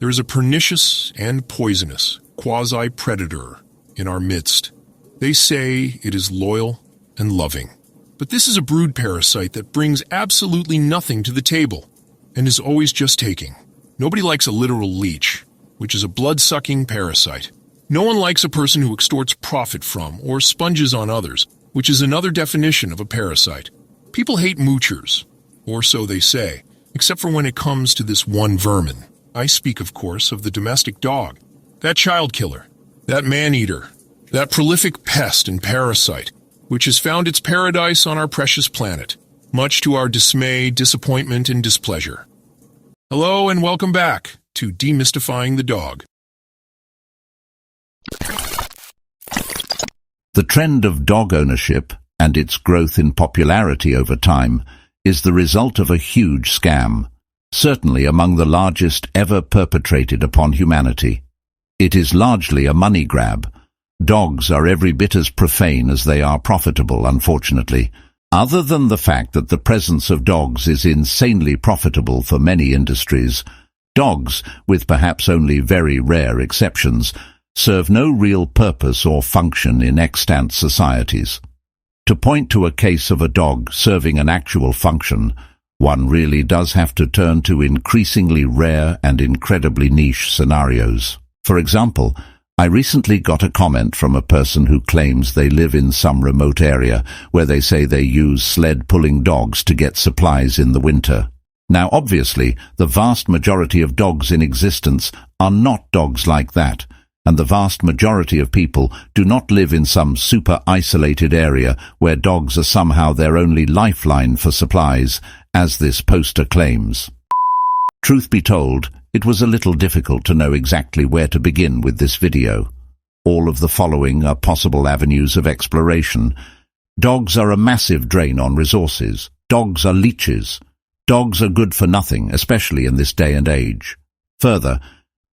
There is a pernicious and poisonous quasi-predator in our midst. They say it is loyal and loving. But this is a brood parasite that brings absolutely nothing to the table and is always just taking. Nobody likes a literal leech, which is a blood-sucking parasite. No one likes a person who extorts profit from or sponges on others, which is another definition of a parasite. People hate moochers, or so they say, except for when it comes to this one vermin. I speak, of course, of the domestic dog, that child killer, that man-eater, that prolific pest and parasite, which has found its paradise on our precious planet, much to our dismay, disappointment, and displeasure. Hello and welcome back to Demystifying the Dog. The trend of dog ownership and its growth in popularity over time is the result of a huge scam, certainly among the largest ever perpetrated upon humanity. It is largely a money grab. Dogs are every bit as profane as they are profitable, unfortunately. Other than the fact that the presence of dogs is insanely profitable for many industries, dogs, with perhaps only very rare exceptions, serve no real purpose or function in extant societies. To point to a case of a dog serving an actual function, one really does have to turn to increasingly rare and incredibly niche scenarios. For example, I recently got a comment from a person who claims they live in some remote area where they say they use sled-pulling dogs to get supplies in the winter. Now, obviously, the vast majority of dogs in existence are not dogs like that, and the vast majority of people do not live in some super isolated area where dogs are somehow their only lifeline for supplies, as this poster claims. Truth be told, it was a little difficult to know exactly where to begin with this video. All of the following are possible avenues of exploration. Dogs are a massive drain on resources. Dogs are leeches. Dogs are good for nothing, especially in this day and age. Further,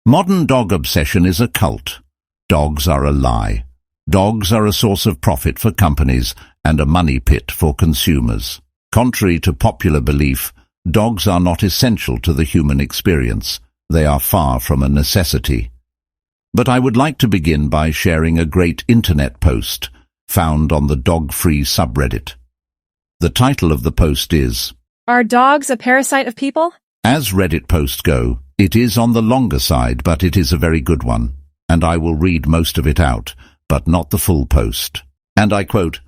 modern dog obsession is a cult. Dogs are a lie. Dogs are a source of profit for companies and a money pit for consumers. Contrary to popular belief, dogs are not essential to the human experience. They are far from a necessity. But I would like to begin by sharing a great internet post found on the dog-free subreddit. The title of the post is, "Are dogs a parasite of people?" As Reddit posts go, it is on the longer side, but it is a very good one, and I will read most of it out, but not the full post. And I quote,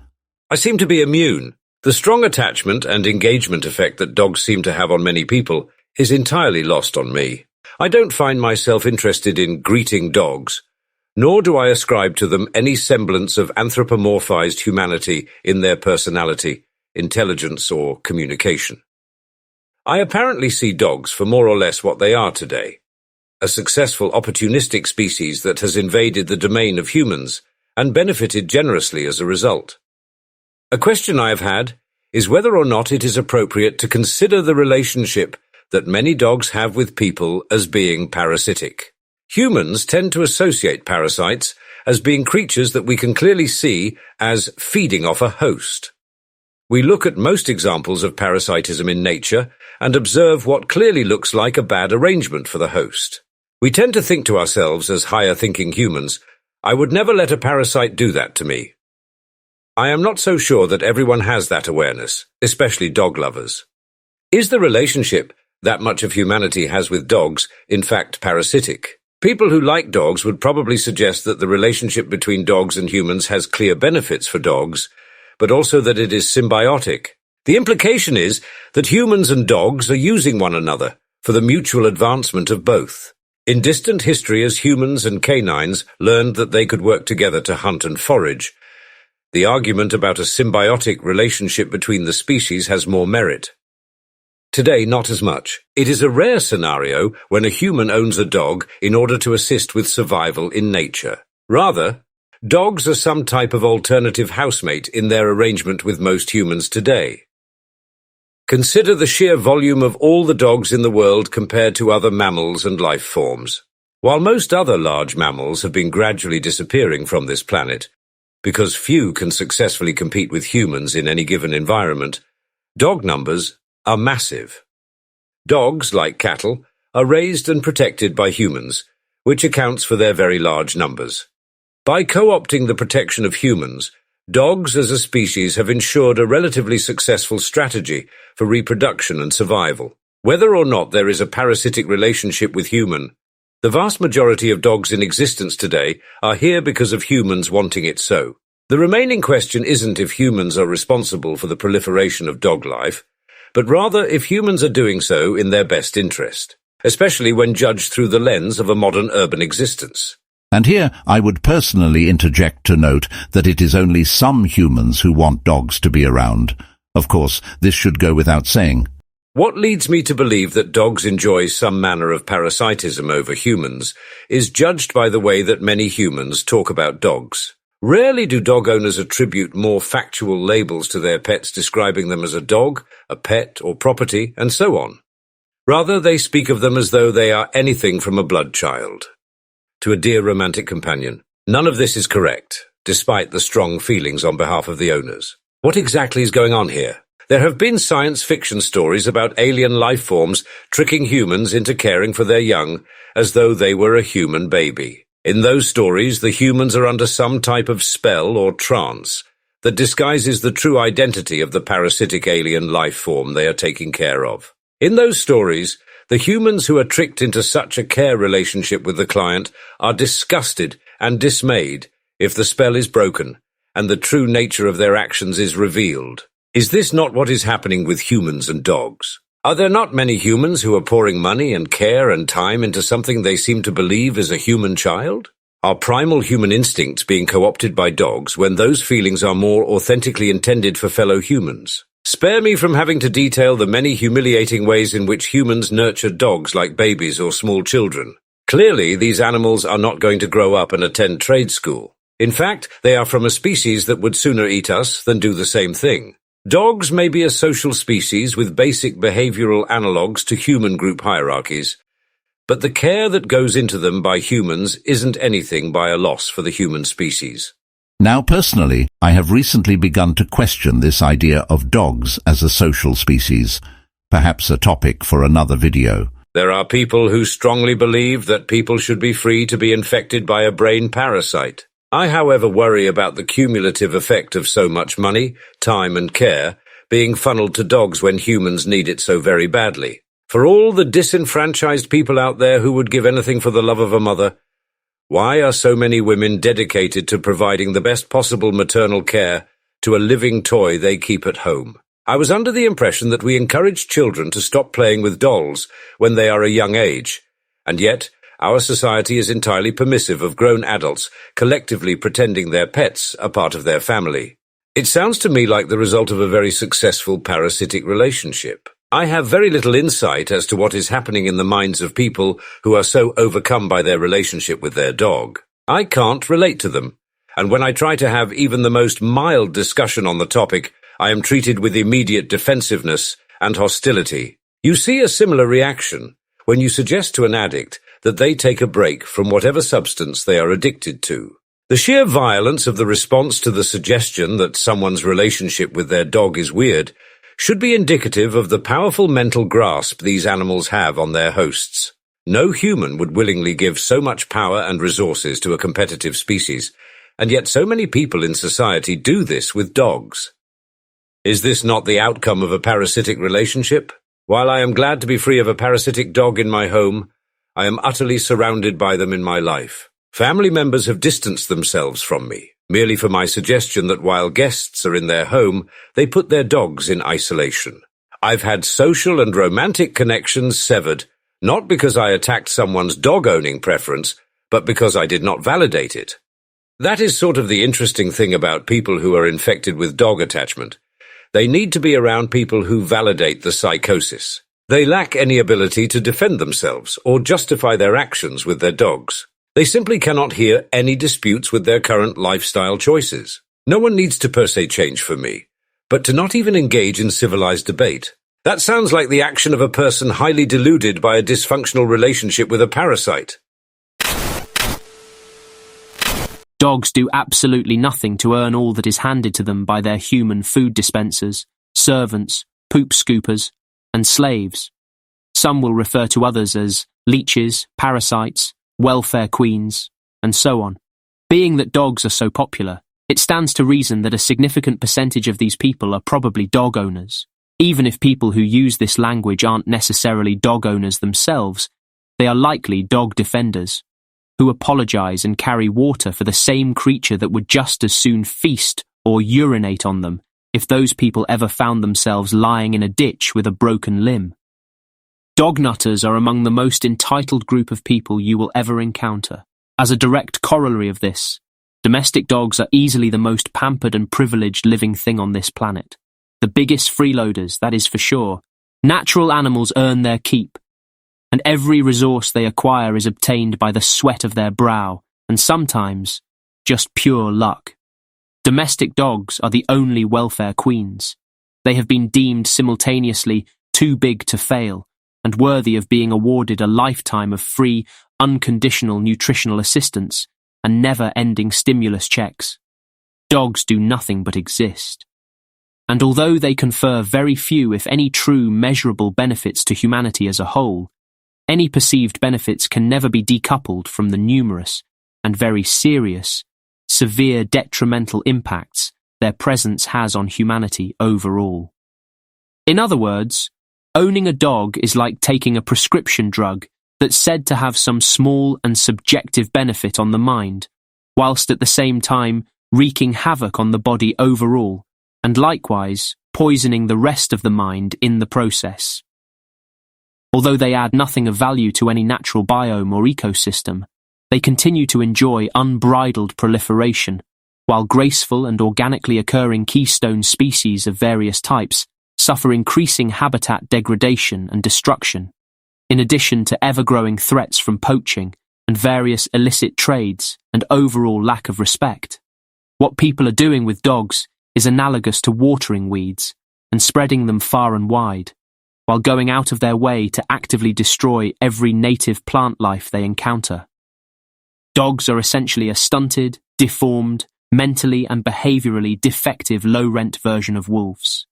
"I seem to be immune. The strong attachment and engagement effect that dogs seem to have on many people is entirely lost on me. I don't find myself interested in greeting dogs, nor do I ascribe to them any semblance of anthropomorphized humanity in their personality, intelligence, or communication. I apparently see dogs for more or less what they are today, a successful opportunistic species that has invaded the domain of humans and benefited generously as a result. A question I have had is whether or not it is appropriate to consider the relationship that many dogs have with people as being parasitic. Humans tend to associate parasites as being creatures that we can clearly see as feeding off a host. We look at most examples of parasitism in nature and observe what clearly looks like a bad arrangement for the host. We tend to think to ourselves as higher-thinking humans, "I would never let a parasite do that to me." I am not so sure that everyone has that awareness, especially dog lovers. Is the relationship that much of humanity has with dogs in fact parasitic? People who like dogs would probably suggest that the relationship between dogs and humans has clear benefits for dogs, but also that it is symbiotic. The implication is that humans and dogs are using one another for the mutual advancement of both. In distant history, as humans and canines learned that they could work together to hunt and forage, the argument about a symbiotic relationship between the species has more merit. Today, not as much. It is a rare scenario when a human owns a dog in order to assist with survival in nature. Rather, dogs are some type of alternative housemate in their arrangement with most humans today. Consider the sheer volume of all the dogs in the world compared to other mammals and life forms. While most other large mammals have been gradually disappearing from this planet, because few can successfully compete with humans in any given environment, dog numbers are massive. Dogs, like cattle, are raised and protected by humans, which accounts for their very large numbers. By co-opting the protection of humans, dogs as a species have ensured a relatively successful strategy for reproduction and survival. Whether or not there is a parasitic relationship with human, the vast majority of dogs in existence today are here because of humans wanting it so. The remaining question isn't if humans are responsible for the proliferation of dog life, but rather if humans are doing so in their best interest, especially when judged through the lens of a modern urban existence. And here I would personally interject to note that it is only some humans who want dogs to be around. Of course, this should go without saying. What leads me to believe that dogs enjoy some manner of parasitism over humans is judged by the way that many humans talk about dogs. Rarely do dog owners attribute more factual labels to their pets describing them as a dog, a pet, or property, and so on. Rather, they speak of them as though they are anything from a blood child to a dear romantic companion. None of this is correct, despite the strong feelings on behalf of the owners. What exactly is going on here? There have been science fiction stories about alien life forms tricking humans into caring for their young as though they were a human baby. In those stories, the humans are under some type of spell or trance that disguises the true identity of the parasitic alien life form they are taking care of. In those stories, the humans who are tricked into such a care relationship with the client are disgusted and dismayed if the spell is broken and the true nature of their actions is revealed. Is this not what is happening with humans and dogs? Are there not many humans who are pouring money and care and time into something they seem to believe is a human child? Are primal human instincts being co-opted by dogs when those feelings are more authentically intended for fellow humans? Spare me from having to detail the many humiliating ways in which humans nurture dogs like babies or small children. Clearly, these animals are not going to grow up and attend trade school. In fact, they are from a species that would sooner eat us than do the same thing. Dogs may be a social species with basic behavioral analogues to human group hierarchies, but the care that goes into them by humans isn't anything by a loss for the human species. Now, personally, I have recently begun to question this idea of dogs as a social species, perhaps a topic for another video. There are people who strongly believe that people should be free to be infected by a brain parasite. I, however, worry about the cumulative effect of so much money, time and care being funneled to dogs when humans need it so very badly. For all the disenfranchised people out there who would give anything for the love of a mother, why are so many women dedicated to providing the best possible maternal care to a living toy they keep at home? I was under the impression that we encourage children to stop playing with dolls when they are a young age, and yet our society is entirely permissive of grown adults collectively pretending their pets are part of their family. It sounds to me like the result of a very successful parasitic relationship. I have very little insight as to what is happening in the minds of people who are so overcome by their relationship with their dog. I can't relate to them, and when I try to have even the most mild discussion on the topic, I am treated with immediate defensiveness and hostility. You see a similar reaction when you suggest to an addict that they take a break from whatever substance they are addicted to. The sheer violence of the response to the suggestion that someone's relationship with their dog is weird should be indicative of the powerful mental grasp these animals have on their hosts. No human would willingly give so much power and resources to a competitive species, and yet so many people in society do this with dogs. Is this not the outcome of a parasitic relationship? While I am glad to be free of a parasitic dog in my home, I am utterly surrounded by them in my life. Family members have distanced themselves from me, merely for my suggestion that while guests are in their home, they put their dogs in isolation. I've had social and romantic connections severed, not because I attacked someone's dog-owning preference, but because I did not validate it. That is sort of the interesting thing about people who are infected with dog attachment. They need to be around people who validate the psychosis. They lack any ability to defend themselves or justify their actions with their dogs. They simply cannot hear any disputes with their current lifestyle choices. No one needs to per se change for me, but to not even engage in civilized debate. That sounds like the action of a person highly deluded by a dysfunctional relationship with a parasite. Dogs do absolutely nothing to earn all that is handed to them by their human food dispensers, servants, poop scoopers, and slaves. Some will refer to others as leeches, parasites, welfare queens, and so on. Being that dogs are so popular, it stands to reason that a significant percentage of these people are probably dog owners. Even if people who use this language aren't necessarily dog owners themselves, they are likely dog defenders, who apologize and carry water for the same creature that would just as soon feast or urinate on them if those people ever found themselves lying in a ditch with a broken limb. Dog nutters are among the most entitled group of people you will ever encounter. As a direct corollary of this, domestic dogs are easily the most pampered and privileged living thing on this planet. The biggest freeloaders, that is for sure. Natural animals earn their keep, and every resource they acquire is obtained by the sweat of their brow, and sometimes just pure luck. Domestic dogs are the only welfare queens. They have been deemed simultaneously too big to fail, and worthy of being awarded a lifetime of free, unconditional nutritional assistance and never-ending stimulus checks. Dogs do nothing but exist. And although they confer very few, if any, true measurable benefits to humanity as a whole, any perceived benefits can never be decoupled from the numerous and very serious, severe detrimental impacts their presence has on humanity overall. In other words, owning a dog is like taking a prescription drug that's said to have some small and subjective benefit on the mind, whilst at the same time wreaking havoc on the body overall, and likewise poisoning the rest of the mind in the process. Although they add nothing of value to any natural biome or ecosystem, they continue to enjoy unbridled proliferation, while graceful and organically occurring keystone species of various types suffer increasing habitat degradation and destruction, in addition to ever-growing threats from poaching and various illicit trades and overall lack of respect. What people are doing with dogs is analogous to watering weeds and spreading them far and wide, while going out of their way to actively destroy every native plant life they encounter. Dogs are essentially a stunted, deformed, mentally and behaviourally defective low-rent version of wolves.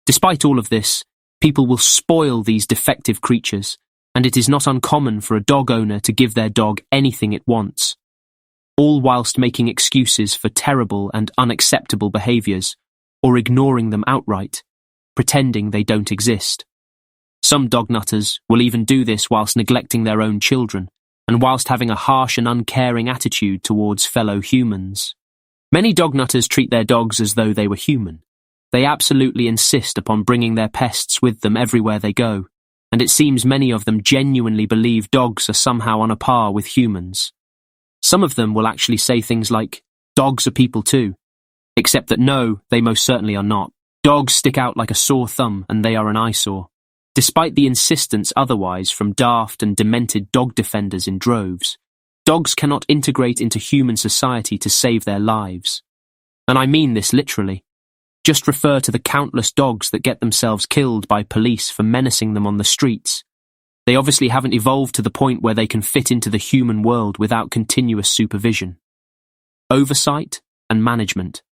Despite all of this, people will spoil these defective creatures, and it is not uncommon for a dog owner to give their dog anything it wants, all whilst making excuses for terrible and unacceptable behaviours, or ignoring them outright, pretending they don't exist. Some dog nutters will even do this whilst neglecting their own children, and whilst having a harsh and uncaring attitude towards fellow humans. Many dog nutters treat their dogs as though they were human. They absolutely insist upon bringing their pests with them everywhere they go, and it seems many of them genuinely believe dogs are somehow on a par with humans. Some of them will actually say things like, "Dogs are people too," except that no, they most certainly are not. Dogs stick out like a sore thumb, and they are an eyesore. Despite the insistence otherwise from daft and demented dog defenders in droves, dogs cannot integrate into human society to save their lives. And I mean this literally. Just refer to the countless dogs that get themselves killed by police for menacing them on the streets. They obviously haven't evolved to the point where they can fit into the human world without continuous supervision. Oversight and management.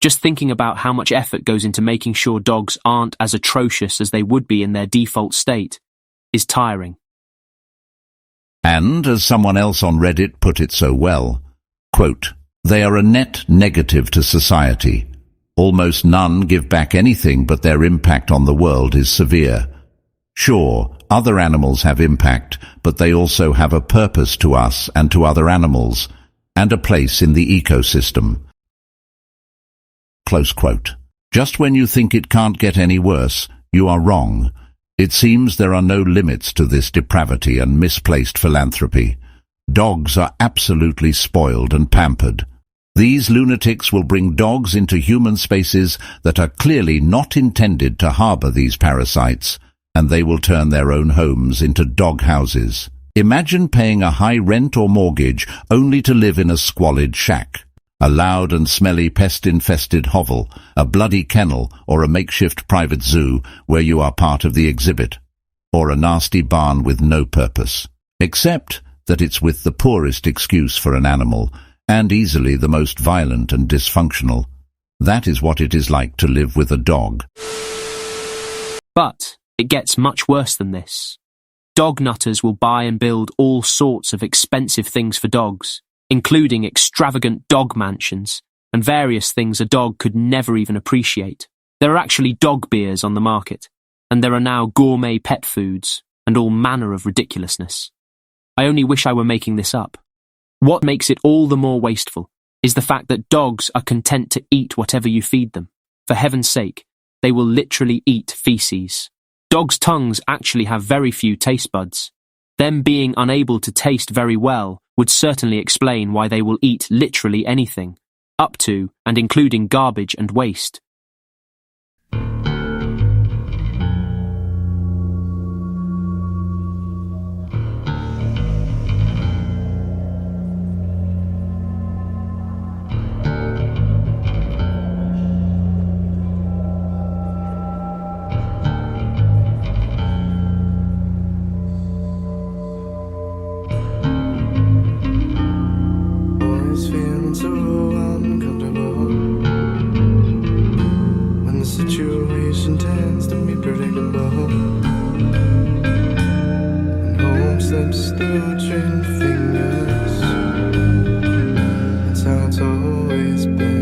Just thinking about how much effort goes into making sure dogs aren't as atrocious as they would be in their default state is tiring. And, as someone else on Reddit put it so well, quote, "They are a net negative to society. Almost none give back anything, but their impact on the world is severe. Sure, other animals have impact, but they also have a purpose to us and to other animals, and a place in the ecosystem." Close quote. Just when you think it can't get any worse, you are wrong. It seems there are no limits to this depravity and misplaced philanthropy. Dogs are absolutely spoiled and pampered. These lunatics will bring dogs into human spaces that are clearly not intended to harbour these parasites, and they will turn their own homes into dog houses. Imagine paying a high rent or mortgage only to live in a squalid shack. A loud and smelly pest-infested hovel, a bloody kennel, or a makeshift private zoo where you are part of the exhibit, or a nasty barn with no purpose, except that it's with the poorest excuse for an animal, and easily the most violent and dysfunctional. That is what it is like to live with a dog. But, It gets much worse than this. Dog nutters will buy and build all sorts of expensive things for dogs, including extravagant dog mansions and various things a dog could never even appreciate. There are actually dog beers on the market, and there are now gourmet pet foods and all manner of ridiculousness. I only wish I were making this up. What makes it all the more wasteful is the fact that dogs are content to eat whatever you feed them. For heaven's sake, they will literally eat feces. Dogs' tongues actually have very few taste buds. Them being unable to taste very well would certainly explain why they will eat literally anything, up to and including garbage and waste. Feeling so uncomfortable when the situation tends to be predictable and hope slips through trained fingers. It's how it's always been.